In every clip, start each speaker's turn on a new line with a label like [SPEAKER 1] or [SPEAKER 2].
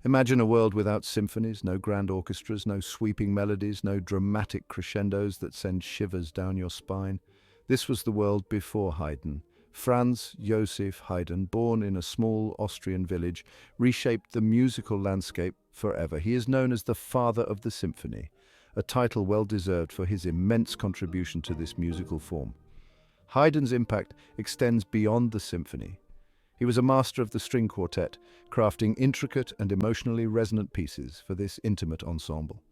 [SPEAKER 1] Imagine a world without symphonies, no grand orchestras, no sweeping melodies, no dramatic crescendos that send shivers down your spine. This was the world before Haydn. Franz Joseph Haydn, born in a small Austrian village, reshaped the musical landscape forever. He is known as the father of the symphony, a title well deserved for his immense contribution to this musical form. Haydn's impact extends beyond the symphony. He was a master of the string quartet, crafting intricate and emotionally resonant pieces for this intimate ensemble.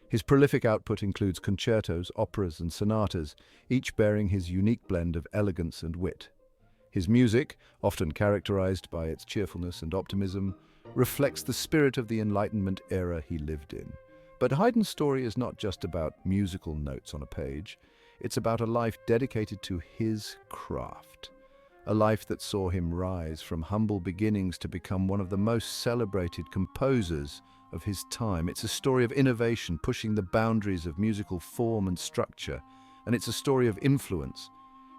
[SPEAKER 1] His prolific output includes concertos, operas, and sonatas, each bearing his unique blend of elegance and wit. His music, often characterized by its cheerfulness and optimism, reflects the spirit of the Enlightenment era he lived in. But Haydn's story is not just about musical notes on a page. It's about a life dedicated to his craft. A life that saw him rise from humble beginnings to become one of the most celebrated composers of his time. It's a story of innovation, pushing the boundaries of musical form and structure, and it's a story of influence,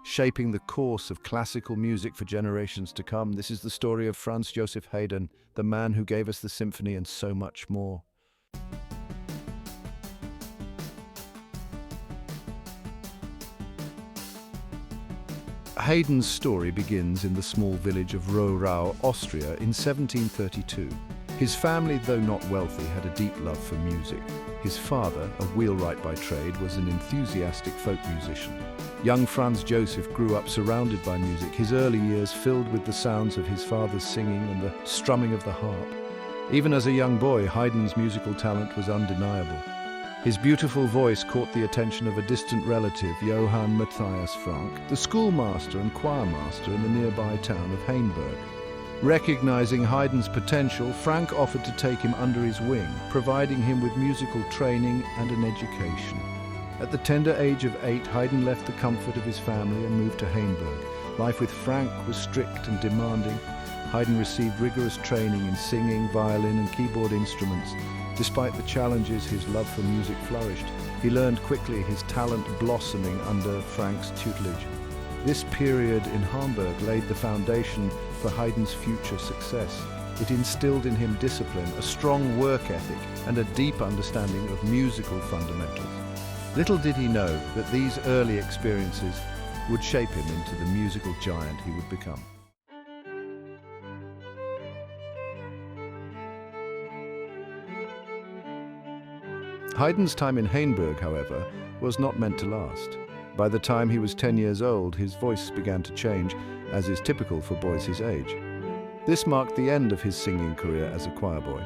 [SPEAKER 1] shaping the course of classical music for generations to come. This is the story of Franz Joseph Haydn, the man who gave us the symphony and so much more. Haydn's story begins in the small village of Rohrau, Austria, in 1732. His family, though not wealthy, had a deep love for music. His father, a wheelwright by trade, was an enthusiastic folk musician. Young Franz Joseph grew up surrounded by music, his early years filled with the sounds of his father's singing and the strumming of the harp. Even as a young boy, Haydn's musical talent was undeniable. His beautiful voice caught the attention of a distant relative, Johann Matthias Frank, the schoolmaster and choirmaster in the nearby town of Hainburg. Recognizing Haydn's potential, Frank offered to take him under his wing, providing him with musical training and an education. At the tender age of 8, Haydn left the comfort of his family and moved to Hainburg. Life with Frank was strict and demanding. Haydn received rigorous training in singing, violin and keyboard instruments. Despite the challenges, his love for music flourished. He learned quickly, his talent blossoming under Frank's tutelage. This period in Hamburg laid the foundation for Haydn's future success. It instilled in him discipline, a strong work ethic, and a deep understanding of musical fundamentals. Little did he know that these early experiences would shape him into the musical giant he would become. Haydn's time in Hainburg, however, was not meant to last. By the time he was 10 years old, his voice began to change, as is typical for boys his age. This marked the end of his singing career as a choir boy.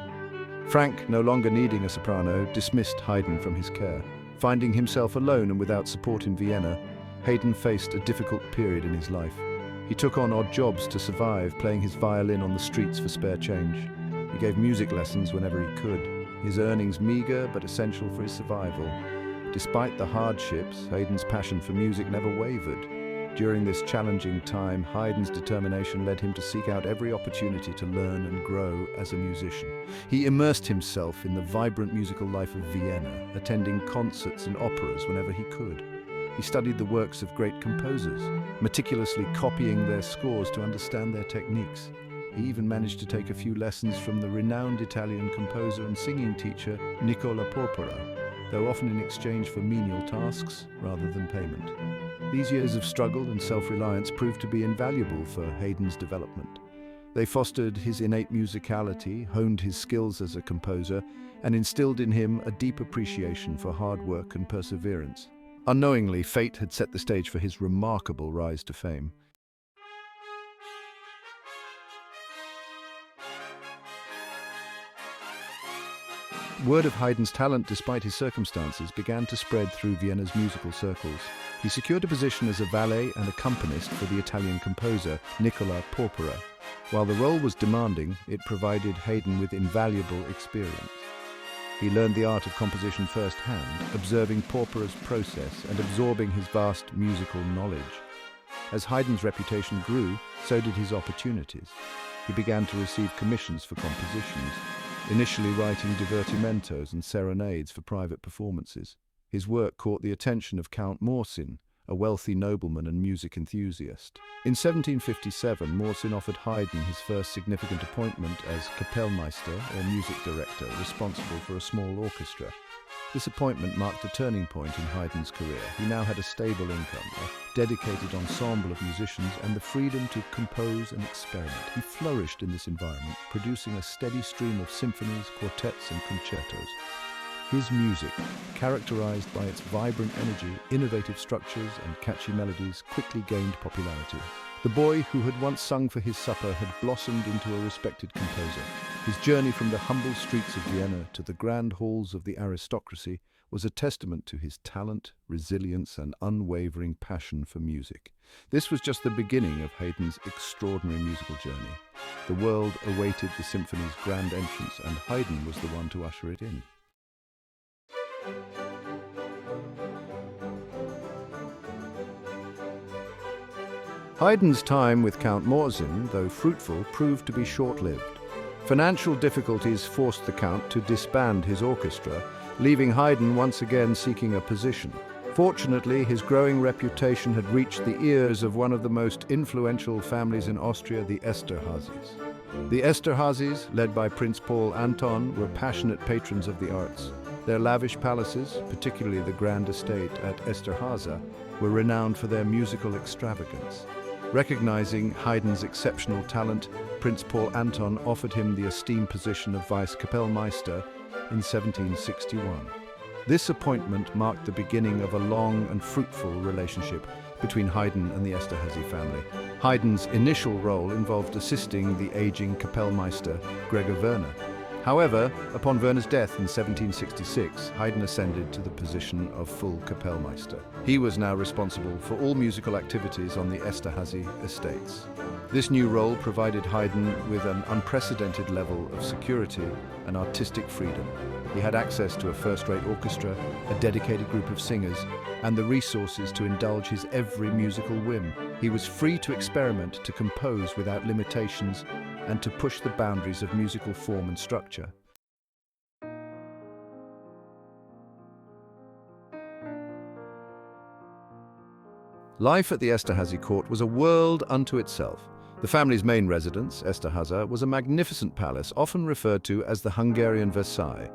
[SPEAKER 1] Frank, no longer needing a soprano, dismissed Haydn from his care. Finding himself alone and without support in Vienna, Haydn faced a difficult period in his life. He took on odd jobs to survive, playing his violin on the streets for spare change. He gave music lessons whenever he could, his earnings meager but essential for his survival. Despite the hardships, Haydn's passion for music never wavered. During this challenging time, Haydn's determination led him to seek out every opportunity to learn and grow as a musician. He immersed himself in the vibrant musical life of Vienna, attending concerts and operas whenever he could. He studied the works of great composers, meticulously copying their scores to understand their techniques. He even managed to take a few lessons from the renowned Italian composer and singing teacher Nicola Porpora, though often in exchange for menial tasks rather than payment. These years of struggle and self-reliance proved to be invaluable for Haydn's development. They fostered his innate musicality, honed his skills as a composer, and instilled in him a deep appreciation for hard work and perseverance. Unknowingly, fate had set the stage for his remarkable rise to fame. Word of Haydn's talent, despite his circumstances, began to spread through Vienna's musical circles. He secured a position as a valet and accompanist for the Italian composer Nicola Porpora. While the role was demanding, it provided Haydn with invaluable experience. He learned the art of composition firsthand, observing Porpora's process and absorbing his vast musical knowledge. As Haydn's reputation grew, so did his opportunities. He began to receive commissions for compositions, initially writing divertimentos and serenades for private performances. His work caught the attention of Count Morzin, a wealthy nobleman and music enthusiast. In 1757, Morzin offered Haydn his first significant appointment as Kapellmeister, or music director, responsible for a small orchestra. This appointment marked a turning point in Haydn's career. He now had a stable income, a dedicated ensemble of musicians, and the freedom to compose and experiment. He flourished in this environment, producing a steady stream of symphonies, quartets, and concertos. His music, characterized by its vibrant energy, innovative structures, and catchy melodies, quickly gained popularity. The boy who had once sung for his supper had blossomed into a respected composer. His journey from the humble streets of Vienna to the grand halls of the aristocracy was a testament to his talent, resilience, and unwavering passion for music. This was just the beginning of Haydn's extraordinary musical journey. The world awaited the symphony's grand entrance, and Haydn was the one to usher it in. Haydn's time with Count Morzin, though fruitful, proved to be short-lived. Financial difficulties forced the Count to disband his orchestra, leaving Haydn once again seeking a position. Fortunately, his growing reputation had reached the ears of one of the most influential families in Austria, the Esterházys. The Esterházys, led by Prince Paul Anton, were passionate patrons of the arts. Their lavish palaces, particularly the grand estate at Esterháza, were renowned for their musical extravagance. Recognizing Haydn's exceptional talent, Prince Paul Anton offered him the esteemed position of Vice Kapellmeister in 1761. This appointment marked the beginning of a long and fruitful relationship between Haydn and the Esterházy family. Haydn's initial role involved assisting the aging Kapellmeister Gregor Werner. However, upon Werner's death in 1766, Haydn ascended to the position of full Kapellmeister. He was now responsible for all musical activities on the Esterházy estates. This new role provided Haydn with an unprecedented level of security and artistic freedom. He had access to a first-rate orchestra, a dedicated group of singers, and the resources to indulge his every musical whim. He was free to experiment, to compose without limitations, and to push the boundaries of musical form and structure. Life at the Esterházy court was a world unto itself. The family's main residence, Esterháza, was a magnificent palace, often referred to as the Hungarian Versailles.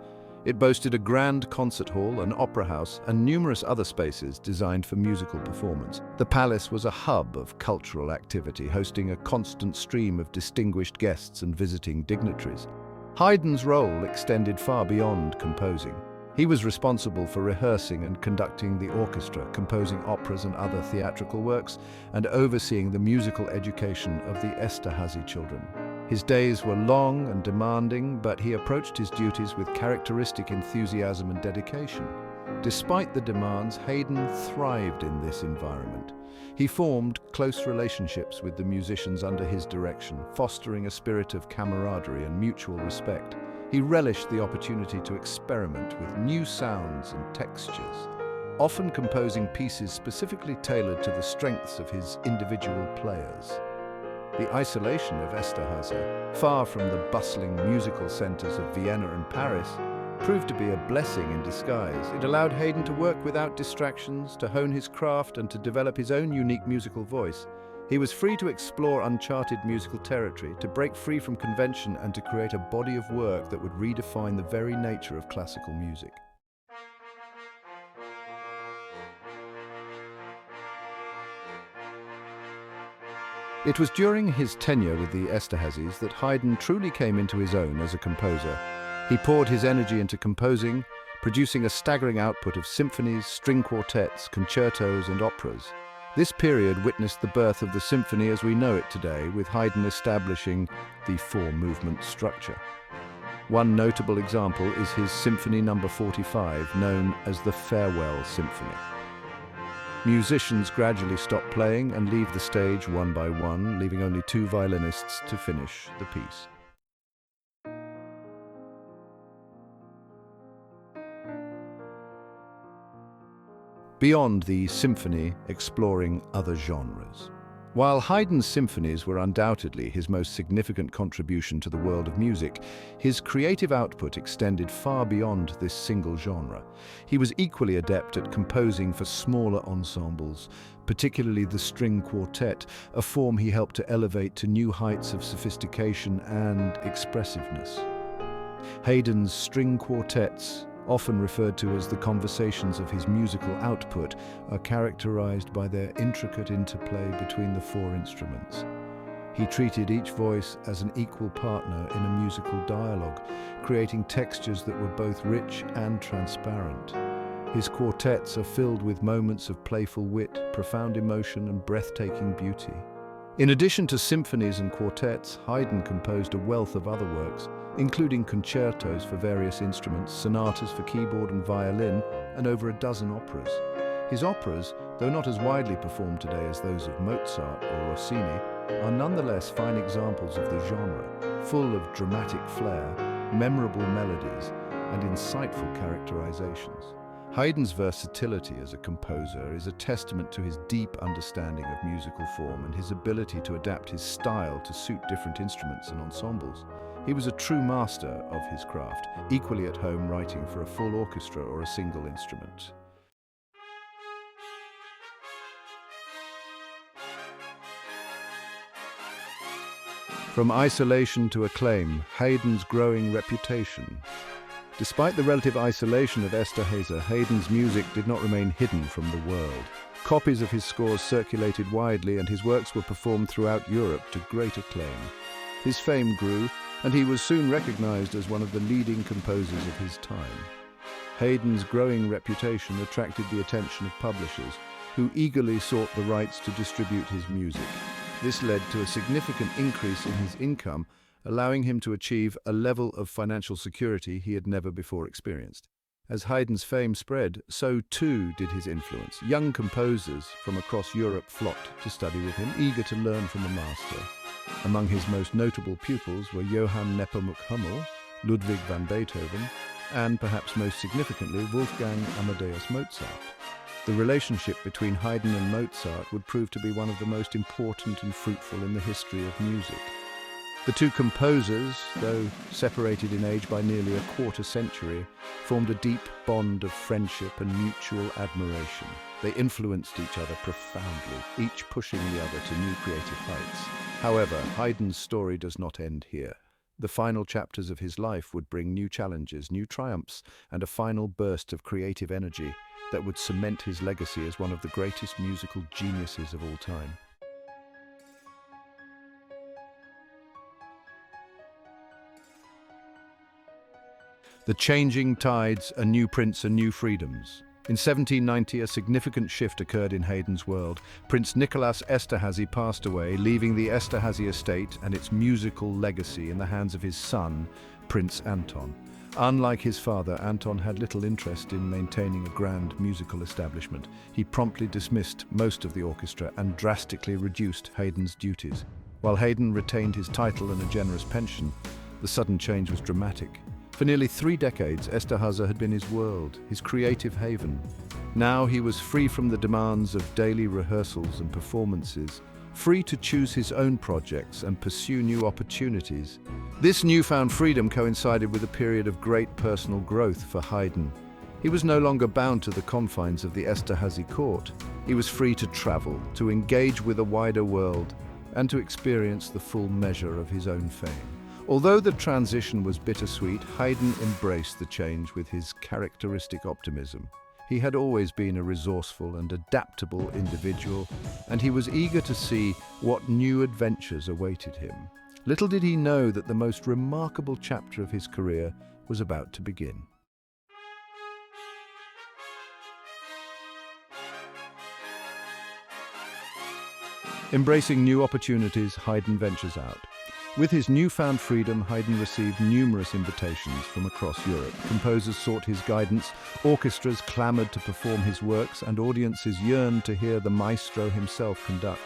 [SPEAKER 1] It boasted a grand concert hall, an opera house, and numerous other spaces designed for musical performance. The palace was a hub of cultural activity, hosting a constant stream of distinguished guests and visiting dignitaries. Haydn's role extended far beyond composing. He was responsible for rehearsing and conducting the orchestra, composing operas and other theatrical works, and overseeing the musical education of the Esterházy children. His days were long and demanding, but he approached his duties with characteristic enthusiasm and dedication. Despite the demands, Haydn thrived in this environment. He formed close relationships with the musicians under his direction, fostering a spirit of camaraderie and mutual respect. He relished the opportunity to experiment with new sounds and textures, often composing pieces specifically tailored to the strengths of his individual players. The isolation of Esterháza, far from the bustling musical centers of Vienna and Paris, proved to be a blessing in disguise. It allowed Haydn to work without distractions, to hone his craft, and to develop his own unique musical voice. He was free to explore uncharted musical territory, to break free from convention, and to create a body of work that would redefine the very nature of classical music. It was during his tenure with the Esterházys that Haydn truly came into his own as a composer. He poured his energy into composing, producing a staggering output of symphonies, string quartets, concertos, and operas. This period witnessed the birth of the symphony as we know it today, with Haydn establishing the four-movement structure. One notable example is his Symphony No. 45, known as the Farewell Symphony. Musicians gradually stop playing and leave the stage one by one, leaving only two violinists to finish the piece. Beyond the symphony, exploring other genres. While Haydn's symphonies were undoubtedly his most significant contribution to the world of music, his creative output extended far beyond this single genre. He was equally adept at composing for smaller ensembles, particularly the string quartet, a form he helped to elevate to new heights of sophistication and expressiveness. Haydn's string quartets, often referred to as the conversations of his musical output, are characterized by their intricate interplay between the four instruments. He treated each voice as an equal partner in a musical dialogue, creating textures that were both rich and transparent. His quartets are filled with moments of playful wit, profound emotion, and breathtaking beauty. In addition to symphonies and quartets, Haydn composed a wealth of other works, including concertos for various instruments, sonatas for keyboard and violin, and over a dozen operas. His operas, though not as widely performed today as those of Mozart or Rossini, are nonetheless fine examples of the genre, full of dramatic flair, memorable melodies, and insightful characterizations. Haydn's versatility as a composer is a testament to his deep understanding of musical form and his ability to adapt his style to suit different instruments and ensembles. He was a true master of his craft, equally at home writing for a full orchestra or a single instrument. From isolation to acclaim, Haydn's growing reputation. Despite the relative isolation of Esterházy, Haydn's music did not remain hidden from the world. Copies of his scores circulated widely, and his works were performed throughout Europe to great acclaim. His fame grew, and he was soon recognized as one of the leading composers of his time. Haydn's growing reputation attracted the attention of publishers, who eagerly sought the rights to distribute his music. This led to a significant increase in his income, allowing him to achieve a level of financial security he had never before experienced. As Haydn's fame spread, so too did his influence. Young composers from across Europe flocked to study with him, eager to learn from the master. Among his most notable pupils were Johann Nepomuk Hummel, Ludwig van Beethoven, and perhaps most significantly, Wolfgang Amadeus Mozart. The relationship between Haydn and Mozart would prove to be one of the most important and fruitful in the history of music. The two composers, though separated in age by nearly a quarter century, formed a deep bond of friendship and mutual admiration. They influenced each other profoundly, each pushing the other to new creative heights. However, Haydn's story does not end here. The final chapters of his life would bring new challenges, new triumphs, and a final burst of creative energy that would cement his legacy as one of the greatest musical geniuses of all time. The changing tides, a new prince and new freedoms. In 1790, a significant shift occurred in Haydn's world. Prince Nicholas Esterházy passed away, leaving the Esterházy estate and its musical legacy in the hands of his son, Prince Anton. Unlike his father, Anton had little interest in maintaining a grand musical establishment. He promptly dismissed most of the orchestra and drastically reduced Haydn's duties. While Haydn retained his title and a generous pension, the sudden change was dramatic. For nearly 3 decades, Esterházy had been his world, his creative haven. Now he was free from the demands of daily rehearsals and performances, free to choose his own projects and pursue new opportunities. This newfound freedom coincided with a period of great personal growth for Haydn. He was no longer bound to the confines of the Esterházy court. He was free to travel, to engage with a wider world, and to experience the full measure of his own fame. Although the transition was bittersweet, Haydn embraced the change with his characteristic optimism. He had always been a resourceful and adaptable individual, and he was eager to see what new adventures awaited him. Little did he know that the most remarkable chapter of his career was about to begin. Embracing new opportunities, Haydn ventures out. With his newfound freedom, Haydn received numerous invitations from across Europe. Composers sought his guidance, orchestras clamored to perform his works, and audiences yearned to hear the Maestro himself conduct.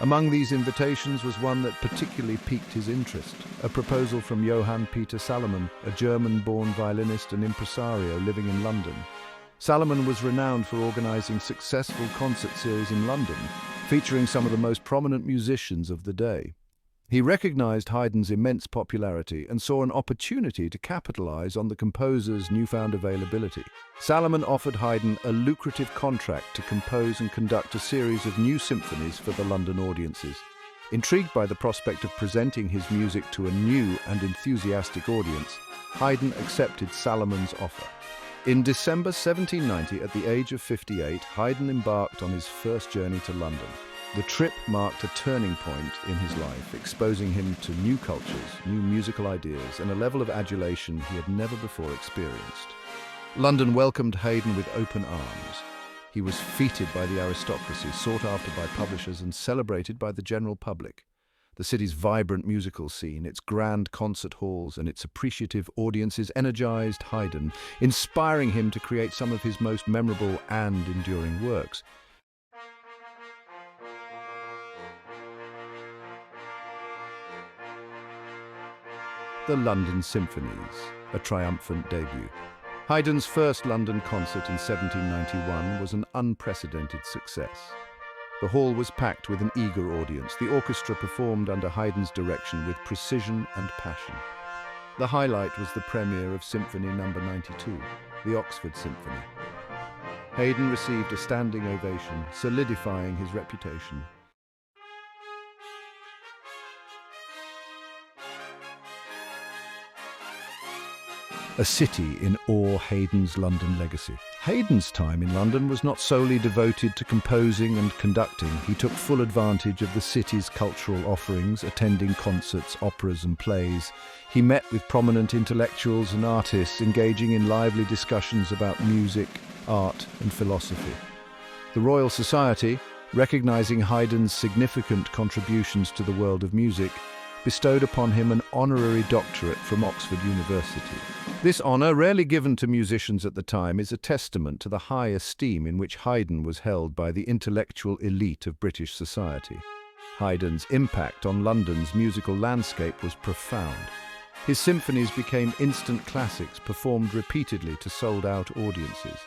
[SPEAKER 1] Among these invitations was one that particularly piqued his interest, a proposal from Johann Peter Salomon, a German-born violinist and impresario living in London. Salomon was renowned for organizing successful concert series in London, featuring some of the most prominent musicians of the day. He recognized Haydn's immense popularity and saw an opportunity to capitalize on the composer's newfound availability. Salomon offered Haydn a lucrative contract to compose and conduct a series of new symphonies for the London audiences. Intrigued by the prospect of presenting his music to a new and enthusiastic audience, Haydn accepted Salomon's offer. In December 1790, at the age of 58, Haydn embarked on his first journey to London. The trip marked a turning point in his life, exposing him to new cultures, new musical ideas, and a level of adulation he had never before experienced. London welcomed Haydn with open arms. He was feted by the aristocracy, sought after by publishers, and celebrated by the general public. The city's vibrant musical scene, its grand concert halls, and its appreciative audiences energized Haydn, inspiring him to create some of his most memorable and enduring works. The London Symphonies, a triumphant debut. Haydn's first London concert in 1791 was an unprecedented success. The hall was packed with an eager audience. The orchestra performed under Haydn's direction with precision and passion. The highlight was the premiere of Symphony No. 92, the Oxford Symphony. Haydn received a standing ovation, solidifying his reputation. A city in awe Haydn's London legacy. Haydn's time in London was not solely devoted to composing and conducting. He took full advantage of the city's cultural offerings, attending concerts, operas and plays. He met with prominent intellectuals and artists, engaging in lively discussions about music, art and philosophy. The Royal Society, recognizing Haydn's significant contributions to the world of music, bestowed upon him an honorary doctorate from Oxford University. This honour, rarely given to musicians at the time, is a testament to the high esteem in which Haydn was held by the intellectual elite of British society. Haydn's impact on London's musical landscape was profound. His symphonies became instant classics, performed repeatedly to sold-out audiences.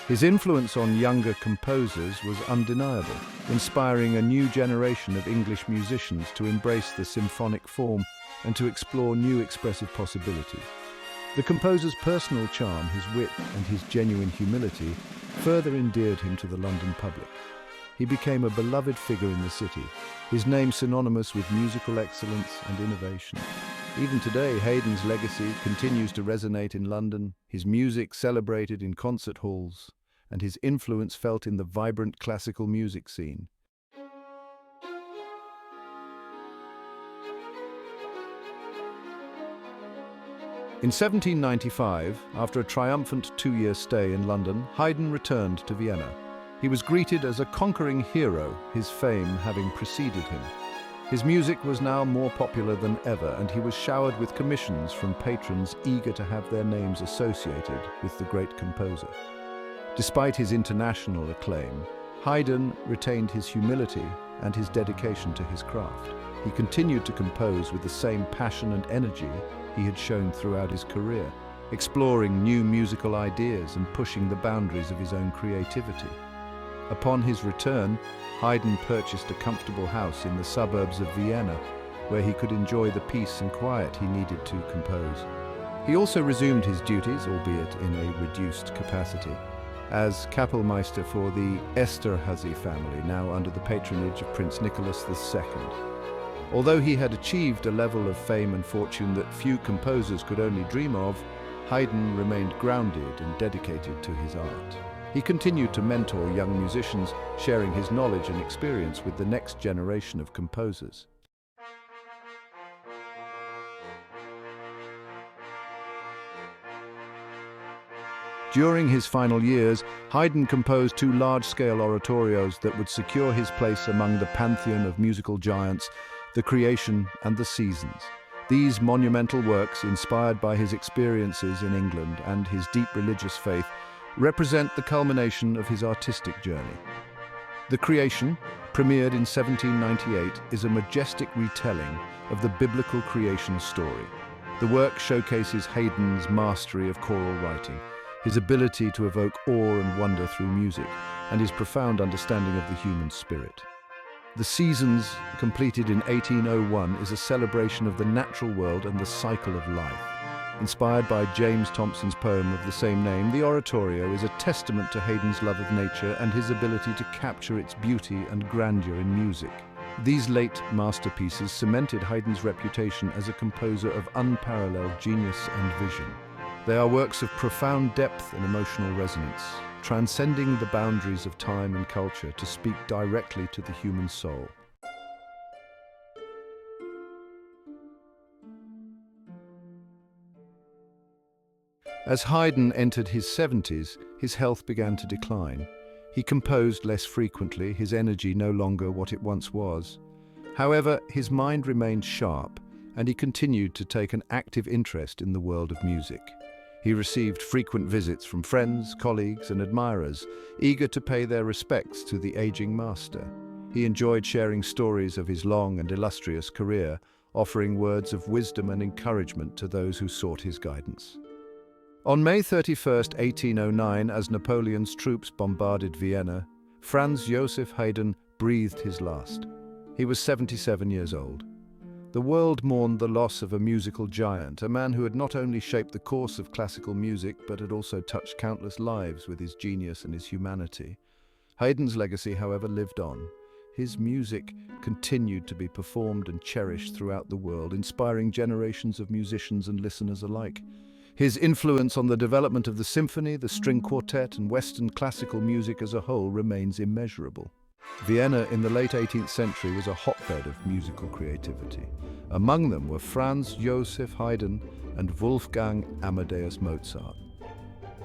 [SPEAKER 1] His influence on younger composers was undeniable, inspiring a new generation of English musicians to embrace the symphonic form and to explore new expressive possibilities. The composer's personal charm, his wit, and his genuine humility further endeared him to the London public. He became a beloved figure in the city, his name synonymous with musical excellence and innovation. Even today, Haydn's legacy continues to resonate in London, his music celebrated in concert halls, and his influence felt in the vibrant classical music scene. In 1795, after a triumphant two-year stay in London, Haydn returned to Vienna. He was greeted as a conquering hero, his fame having preceded him. His music was now more popular than ever, and he was showered with commissions from patrons eager to have their names associated with the great composer. Despite his international acclaim, Haydn retained his humility and his dedication to his craft. He continued to compose with the same passion and energy he had shown throughout his career, exploring new musical ideas and pushing the boundaries of his own creativity. Upon his return, Haydn purchased a comfortable house in the suburbs of Vienna, where he could enjoy the peace and quiet he needed to compose. He also resumed his duties, albeit in a reduced capacity, as Kapellmeister for the Esterházy family, now under the patronage of Prince Nicholas II. Although he had achieved a level of fame and fortune that few composers could only dream of, Haydn remained grounded and dedicated to his art. He continued to mentor young musicians, sharing his knowledge and experience with the next generation of composers. During his final years, Haydn composed two large-scale oratorios that would secure his place among the pantheon of musical giants, the Creation and the Seasons. These monumental works, inspired by his experiences in England and his deep religious faith, represent the culmination of his artistic journey. The Creation, premiered in 1798, is a majestic retelling of the biblical creation story. The work showcases Haydn's mastery of choral writing, his ability to evoke awe and wonder through music, and his profound understanding of the human spirit. The Seasons, completed in 1801, is a celebration of the natural world and the cycle of life. Inspired by James Thomson's poem of the same name, the oratorio is a testament to Haydn's love of nature and his ability to capture its beauty and grandeur in music. These late masterpieces cemented Haydn's reputation as a composer of unparalleled genius and vision. They are works of profound depth and emotional resonance, transcending the boundaries of time and culture to speak directly to the human soul. As Haydn entered his 70s, his health began to decline. He composed less frequently, his energy no longer what it once was. However, his mind remained sharp, and he continued to take an active interest in the world of music. He received frequent visits from friends, colleagues, and admirers, eager to pay their respects to the aging master. He enjoyed sharing stories of his long and illustrious career, offering words of wisdom and encouragement to those who sought his guidance. On May 31, 1809, as Napoleon's troops bombarded Vienna, Franz Joseph Haydn breathed his last. He was 77 years old. The world mourned the loss of a musical giant, a man who had not only shaped the course of classical music, but had also touched countless lives with his genius and his humanity. Haydn's legacy, however, lived on. His music continued to be performed and cherished throughout the world, inspiring generations of musicians and listeners alike. His influence on the development of the symphony, the string quartet, and Western classical music as a whole remains immeasurable. Vienna in the late 18th century was a hotbed of musical creativity. Among them were Franz Joseph Haydn and Wolfgang Amadeus Mozart.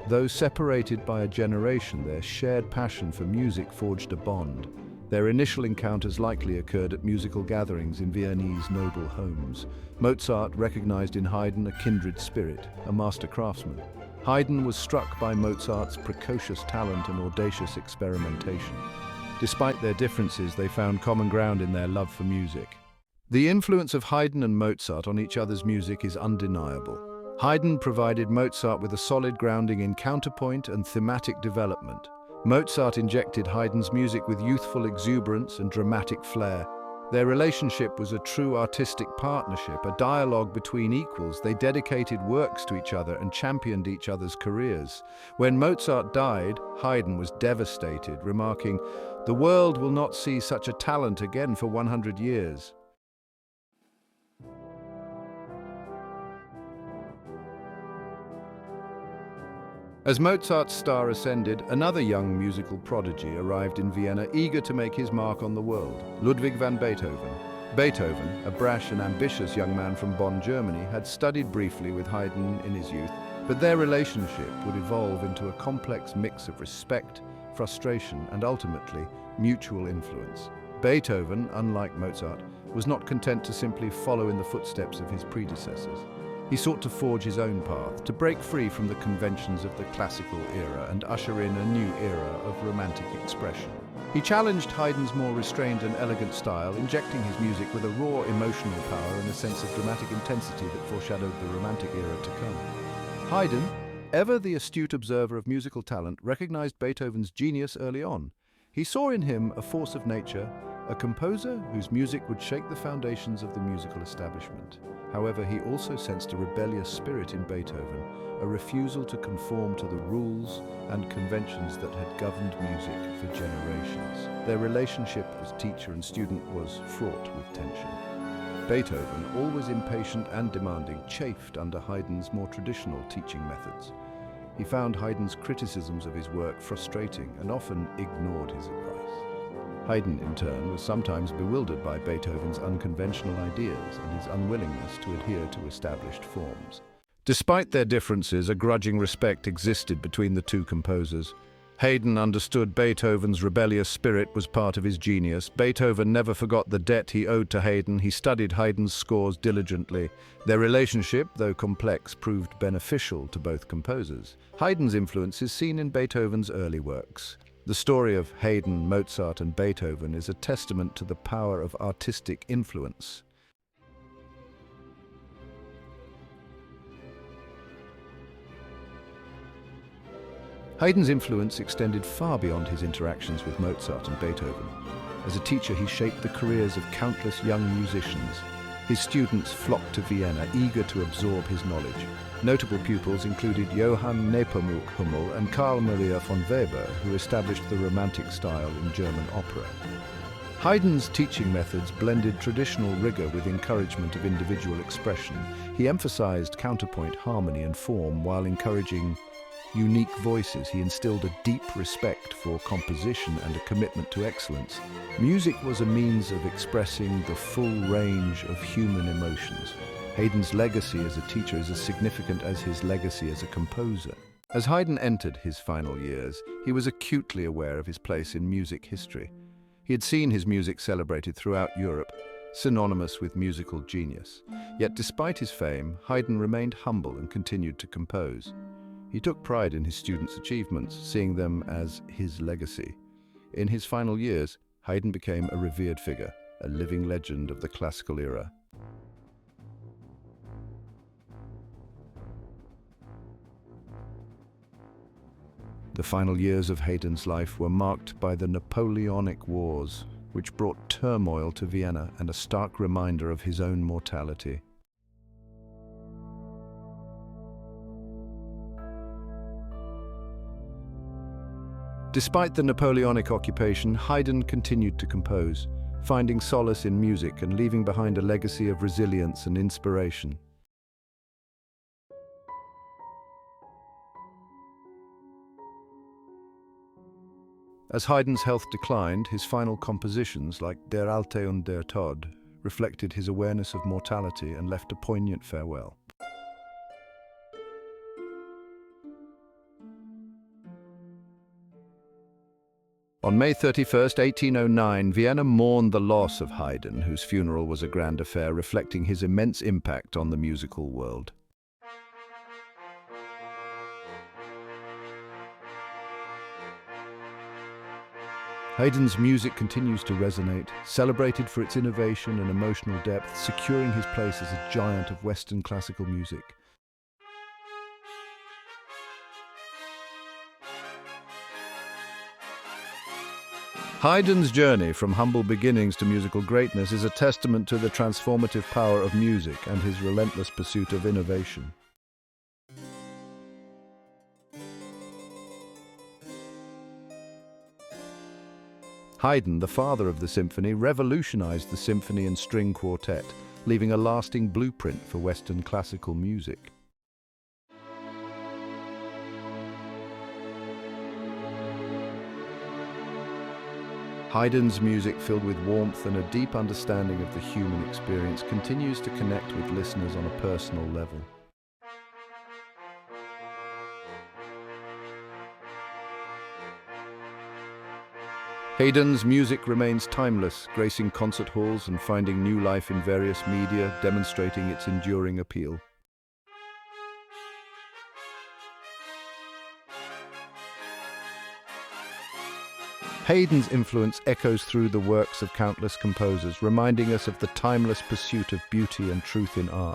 [SPEAKER 1] Though separated by a generation, their shared passion for music forged a bond. Their initial encounters likely occurred at musical gatherings in Viennese noble homes. Mozart recognized in Haydn a kindred spirit, a master craftsman. Haydn was struck by Mozart's precocious talent and audacious experimentation. Despite their differences, they found common ground in their love for music. The influence of Haydn and Mozart on each other's music is undeniable. Haydn provided Mozart with a solid grounding in counterpoint and thematic development. Mozart injected Haydn's music with youthful exuberance and dramatic flair. Their relationship was a true artistic partnership, a dialogue between equals. They dedicated works to each other and championed each other's careers. When Mozart died, Haydn was devastated, remarking, "The world will not see such a talent again for 100 years." As Mozart's star ascended, another young musical prodigy arrived in Vienna, eager to make his mark on the world: Ludwig van Beethoven. Beethoven, a brash and ambitious young man from Bonn, Germany, had studied briefly with Haydn in his youth, but their relationship would evolve into a complex mix of respect, frustration, and ultimately, mutual influence. Beethoven, unlike Mozart, was not content to simply follow in the footsteps of his predecessors. He sought to forge his own path, to break free from the conventions of the classical era and usher in a new era of romantic expression. He challenged Haydn's more restrained and elegant style, injecting his music with a raw emotional power and a sense of dramatic intensity that foreshadowed the romantic era to come. Haydn, ever the astute observer of musical talent, recognized Beethoven's genius early on. He saw in him a force of nature, a composer whose music would shake the foundations of the musical establishment. However, he also sensed a rebellious spirit in Beethoven, a refusal to conform to the rules and conventions that had governed music for generations. Their relationship as teacher and student was fraught with tension. Beethoven, always impatient and demanding, chafed under Haydn's more traditional teaching methods. He found Haydn's criticisms of his work frustrating and often ignored his advice. Haydn, in turn, was sometimes bewildered by Beethoven's unconventional ideas and his unwillingness to adhere to established forms. Despite their differences, a grudging respect existed between the two composers. Haydn understood Beethoven's rebellious spirit was part of his genius. Beethoven never forgot the debt he owed to Haydn. He studied Haydn's scores diligently. Their relationship, though complex, proved beneficial to both composers. Haydn's influence is seen in Beethoven's early works. The story of Haydn, Mozart, and Beethoven is a testament to the power of artistic influence. Haydn's influence extended far beyond his interactions with Mozart and Beethoven. As a teacher, he shaped the careers of countless young musicians. His students flocked to Vienna, eager to absorb his knowledge. Notable pupils included Johann Nepomuk Hummel and Carl Maria von Weber, who established the Romantic style in German opera. Haydn's teaching methods blended traditional rigor with encouragement of individual expression. He emphasized counterpoint, harmony, and form while encouraging unique voices. He instilled a deep respect for composition and a commitment to excellence. Music was a means of expressing the full range of human emotions. Haydn's legacy as a teacher is as significant as his legacy as a composer. As Haydn entered his final years, he was acutely aware of his place in music history. He had seen his music celebrated throughout Europe, synonymous with musical genius. Yet despite his fame, Haydn remained humble and continued to compose. He took pride in his students' achievements, seeing them as his legacy. In his final years, Haydn became a revered figure, a living legend of the classical era. The final years of Haydn's life were marked by the Napoleonic Wars, which brought turmoil to Vienna and a stark reminder of his own mortality. Despite the Napoleonic occupation, Haydn continued to compose, finding solace in music and leaving behind a legacy of resilience and inspiration. As Haydn's health declined, his final compositions, like Der Alte und der Tod, reflected his awareness of mortality and left a poignant farewell. On May 31, 1809, Vienna mourned the loss of Haydn, whose funeral was a grand affair, reflecting his immense impact on the musical world. Haydn's music continues to resonate, celebrated for its innovation and emotional depth, securing his place as a giant of Western classical music. Haydn's journey from humble beginnings to musical greatness is a testament to the transformative power of music and his relentless pursuit of innovation. Haydn, the father of the symphony, revolutionized the symphony and string quartet, leaving a lasting blueprint for Western classical music. Haydn's music, filled with warmth and a deep understanding of the human experience, continues to connect with listeners on a personal level. Haydn's music remains timeless, gracing concert halls and finding new life in various media, demonstrating its enduring appeal. Haydn's influence echoes through the works of countless composers, reminding us of the timeless pursuit of beauty and truth in art.